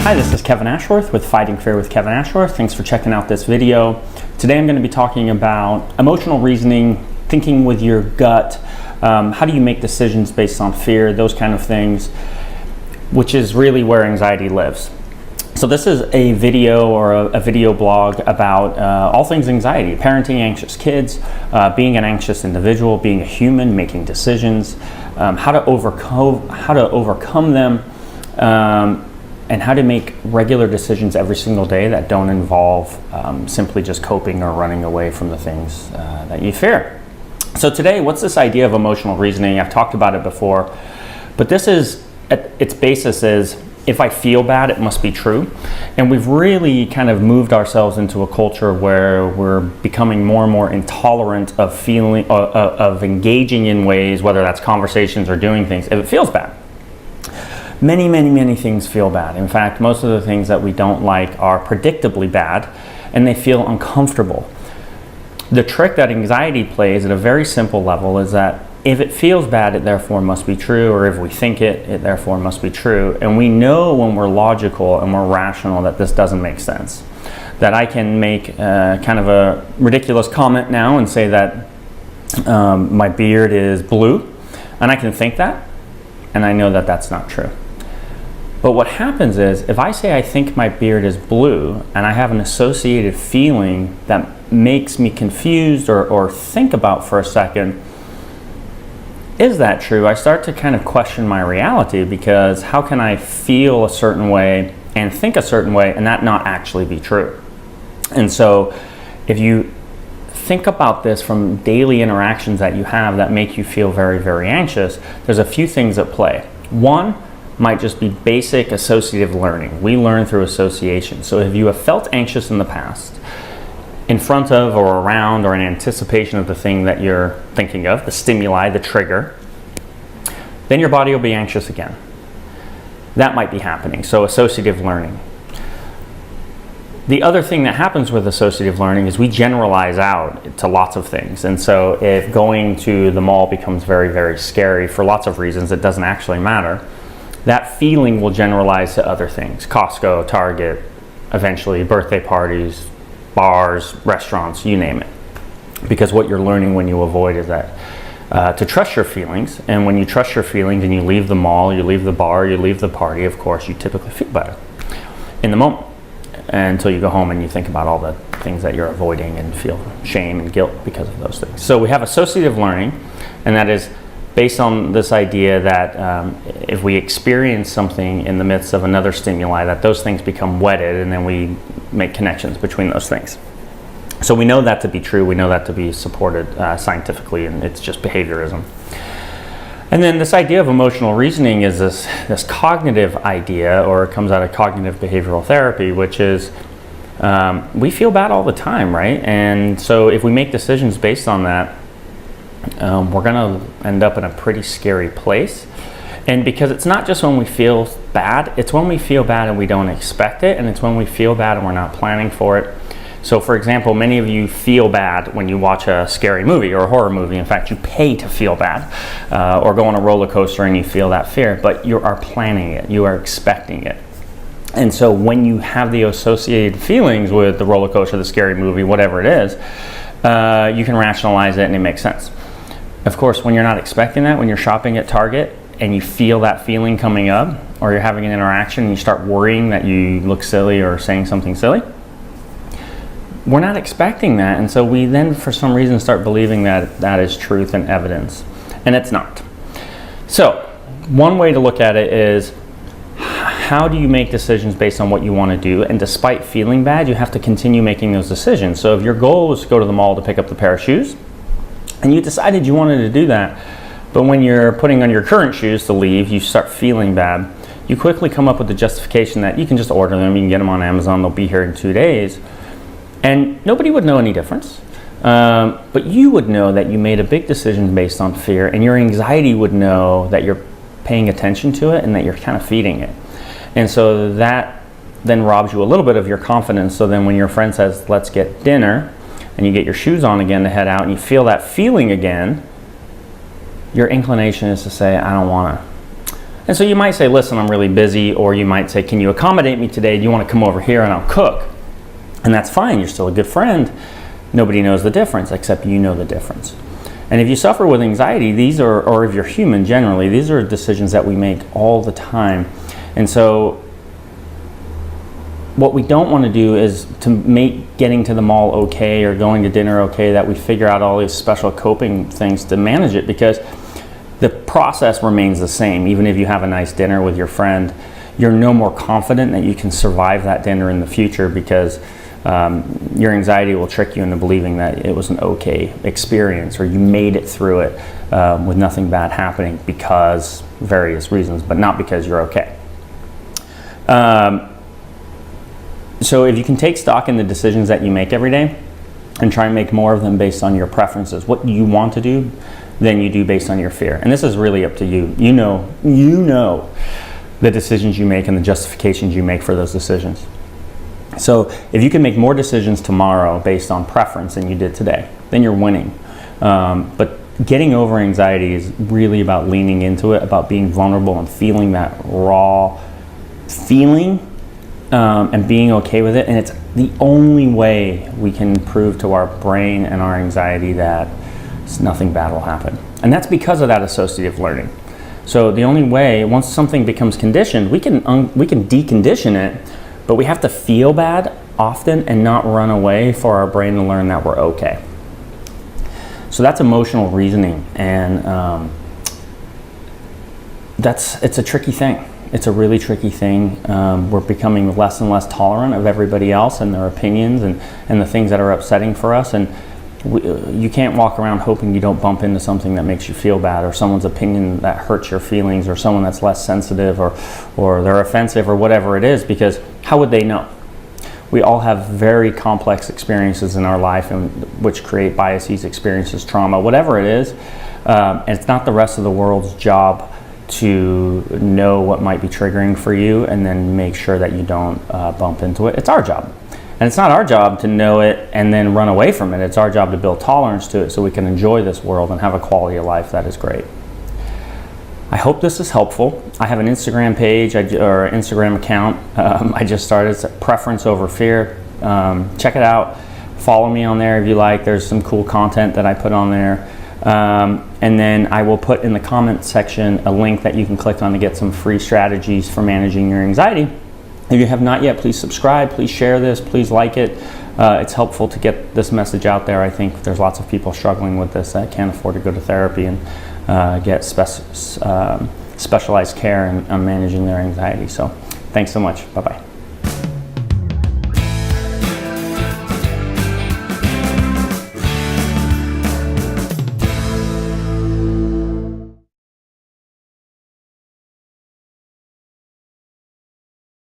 Hi, this is Kevin Ashworth with Fighting Fear with Kevin Ashworth. Thanks for checking out this video. Today I'm going to be talking about emotional reasoning, thinking with your gut, how do you make decisions based on fear, those kind of things, which is really where anxiety lives. So this is a video or a video blog about all things anxiety, parenting anxious kids, being an anxious individual, being a human, making decisions, how to overcome them, and how to make regular decisions every single day that don't involve simply just coping or running away from the things that you fear. So today, what's this idea of emotional reasoning? I've talked about it before, but this is, at its basis is, if I feel bad, it must be true. And we've really kind of moved ourselves into a culture where we're becoming more and more intolerant of feeling, of engaging in ways, whether that's conversations or doing things, if it feels bad. Many things feel bad. In fact, most of the things that we don't like are predictably bad, and they feel uncomfortable. The trick that anxiety plays at a very simple level is that if it feels bad, it therefore must be true, or if we think it, it therefore must be true. And we know when we're logical and we're rational that this doesn't make sense. That I can make kind of a ridiculous comment now and say that my beard is blue, and I can think that, and I know that that's not true. But what happens is, if I say I think my beard is blue, and I have an associated feeling that makes me confused or think about for a second, is that true? I start to kind of question my reality, because how can I feel a certain way and think a certain way and that not actually be true? And so if you think about this from daily interactions that you have that make you feel very anxious, there's a few things at play. One might just be basic associative learning. We learn through association. So if you have felt anxious in the past, in front of or around or in anticipation of the thing that you're thinking of, the stimuli, the trigger, then your body will be anxious again. That might be happening, so associative learning. The other thing that happens with associative learning is we generalize out to lots of things. And so if going to the mall becomes very scary for lots of reasons, it doesn't actually matter, that feeling will generalize to other things. Costco, Target, eventually birthday parties, bars, restaurants, you name it. Because what you're learning when you avoid is that to trust your feelings, and when you trust your feelings and you leave the mall, you leave the bar, you leave the party, of course, you typically feel better in the moment until you go home and you think about all the things that you're avoiding and feel shame and guilt because of those things. So we have associative learning, and that is based on this idea that if we experience something in the midst of another stimuli, that those things become wedded, and then we make connections between those things. So we know that to be true, we know that to be supported scientifically, and it's just behaviorism. And then this idea of emotional reasoning is this cognitive idea, or it comes out of cognitive behavioral therapy, which is we feel bad all the time, right? And so if we make decisions based on that, we're going to end up in a pretty scary place. And because it's not just when we feel bad, it's when we feel bad and we don't expect it, and it's when we feel bad and we're not planning for it. So for example, many of you feel bad when you watch a scary movie or a horror movie. In fact, you pay to feel bad, or go on a roller coaster and you feel that fear, but you are planning it, you are expecting it. And so when you have the associated feelings with the roller coaster, the scary movie, whatever it is, you can rationalize it and it makes sense. Of course, when you're not expecting that, when you're shopping at Target and you feel that feeling coming up, or you're having an interaction and you start worrying that you look silly or saying something silly, we're not expecting that, and so we then for some reason start believing that that is truth and evidence, and it's not. So one way to look at it is, how do you make decisions based on what you want to do? And despite feeling bad, you have to continue making those decisions. So if your goal was to go to the mall to pick up the pair of shoes, and you decided you wanted to do that, but when you're putting on your current shoes to leave, you start feeling bad, you quickly come up with the justification that you can just order them, you can get them on Amazon, they'll be here in 2 days. And nobody would know any difference. But you would know that you made a big decision based on fear, and your anxiety would know that you're paying attention to it and that you're kind of feeding it. And so that then robs you a little bit of your confidence. So then when your friend says, let's get dinner, and you get your shoes on again to head out, and you feel that feeling again, your inclination is to say, I don't want to. And so you might say, listen, I'm really busy, or you might say, can you accommodate me today? Do you want to come over here and I'll cook? And that's fine, you're still a good friend. Nobody knows the difference except you know the difference. And if you suffer with anxiety, these are, or if you're human generally, these are decisions that we make all the time. And so what we don't want to do is to make getting to the mall okay or going to dinner okay, that we figure out all these special coping things to manage it, because the process remains the same. Even if you have a nice dinner with your friend, you're no more confident that you can survive that dinner in the future, because your anxiety will trick you into believing that it was an okay experience, or you made it through it with nothing bad happening because various reasons, but not because you're okay. So if you can take stock in the decisions that you make every day and try and make more of them based on your preferences, what you want to do, than you do based on your fear. And this is really up to you. You know the decisions you make and the justifications you make for those decisions. So if you can make more decisions tomorrow based on preference than you did today, then you're winning. But getting over anxiety is really about leaning into it, about being vulnerable and feeling that raw feeling and being okay with it. And it's the only way we can prove to our brain and our anxiety that nothing bad will happen. And that's because of that associative learning. So the only way, once something becomes conditioned, we can decondition it, but we have to feel bad often and not run away for our brain to learn that we're okay. So that's emotional reasoning, and it's a tricky thing. It's a really tricky thing. We're becoming less and less tolerant of everybody else and their opinions and the things that are upsetting for us. And you can't walk around hoping you don't bump into something that makes you feel bad, or someone's opinion that hurts your feelings, or someone that's less sensitive, or they're offensive, or whatever it is, because how would they know? We all have very complex experiences in our life, and which create biases, experiences, trauma, whatever it is. And it's not the rest of the world's job to know what might be triggering for you and then make sure that you don't bump into it. It's our job. And it's not our job to know it and then run away from it. It's our job to build tolerance to it so we can enjoy this world and have a quality of life that is great. I hope this is helpful. I have an Instagram page or an Instagram account. I just started. It's Preference Over Fear. Check it out. Follow me on there if you like. There's some cool content that I put on there. And then I will put in the comment section a link that you can click on to get some free strategies for managing your anxiety. If you have not yet, please subscribe, please share this, please like it. It's helpful to get this message out there. I think there's lots of people struggling with this that can't afford to go to therapy and get specialized care in managing their anxiety. So thanks so much. Bye-bye.